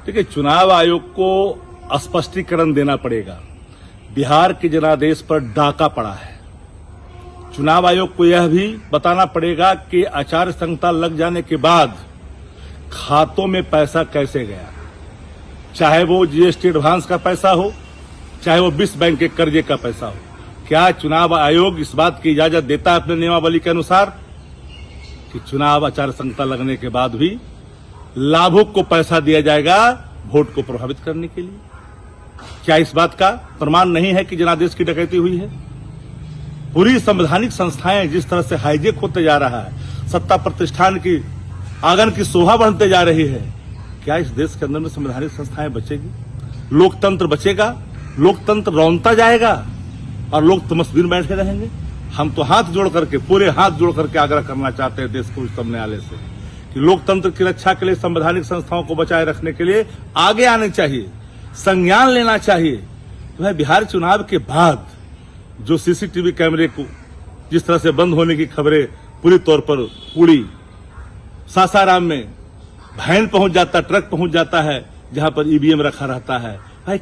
देखिए, चुनाव आयोग को स्पष्टीकरण देना पड़ेगा। बिहार के जनादेश पर डाका पड़ा है। चुनाव आयोग को यह भी बताना पड़ेगा कि आचार संहिता लग जाने के बाद खातों में पैसा कैसे गया, चाहे वो जीएसटी एडवांस का पैसा हो, चाहे वो विश्व बैंक के कर्जे का पैसा हो। क्या चुनाव आयोग इस बात की इजाजत देता है अपने नियमावली के अनुसार कि चुनाव आचार संहिता लगने के बाद भी लाभुक को पैसा दिया जाएगा वोट को प्रभावित करने के लिए? क्या इस बात का प्रमाण नहीं है कि जनादेश की डकैती हुई है? पूरी संवैधानिक संस्थाएं जिस तरह से हाईजेक होते जा रहा है, सत्ता प्रतिष्ठान की आंगन की शोभा बढ़ते जा रही है, क्या इस देश के अंदर में संवैधानिक संस्थाएं बचेगी? लोकतंत्र बचेगा? लोकतंत्र रौंदता जाएगा और लोग तमस्वीर बैठे रहेंगे? हम तो हाथ जोड़ करके, पूरे हाथ जोड़ करके आग्रह करना चाहते हैं देश को उच्चतम न्यायालय से कि लोकतंत्र की रक्षा के लिए, संवैधानिक संस्थाओं को बचाए रखने के लिए आगे आने चाहिए, संज्ञान लेना चाहिए। तो है बिहार चुनाव के बाद जो सीसीटीवी कैमरे को जिस तरह से बंद होने की खबरें पूरी तौर पर उड़ी, सासाराम में वैन पहुंच जाता, ट्रक पहुंच जाता है जहां पर ईवीएम रखा रहता है। भाई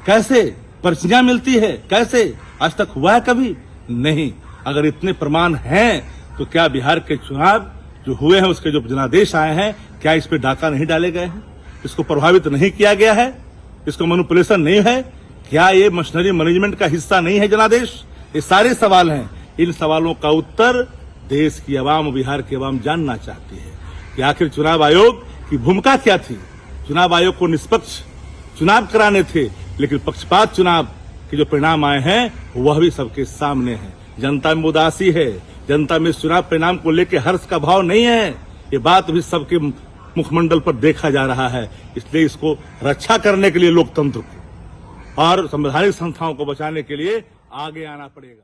कैसे पर्चियां मिलती है? कैसे? आज तक हुआ है कभी? नहीं। अगर इतने प्रमाण हैं तो क्या बिहार के चुनाव जो हुए हैं, उसके जो जनादेश आए हैं, क्या इस पे डाका नहीं डाले गए हैं? इसको प्रभावित नहीं किया गया है? इसको मैनिपुलेशन नहीं है? क्या ये मशीनरी मैनेजमेंट का हिस्सा नहीं है जनादेश? ये सारे सवाल हैं। इन सवालों का उत्तर देश की आवाम, बिहार की आवाम जानना चाहती है कि आखिर चुनाव आयोग की भूमिका क्या थी। चुनाव आयोग को निष्पक्ष चुनाव कराने थे, लेकिन पक्षपात चुनाव के जो परिणाम आए हैं वह भी सबके सामने है। जनता में उदासी है, जनता में चुनाव परिणाम को लेकर हर्ष का भाव नहीं है। ये बात भी सबके मुखमंडल पर देखा जा रहा है। इसलिए इसको रक्षा करने के लिए लोकतंत्र को और संवैधानिक संस्थाओं को बचाने के लिए आगे आना पड़ेगा।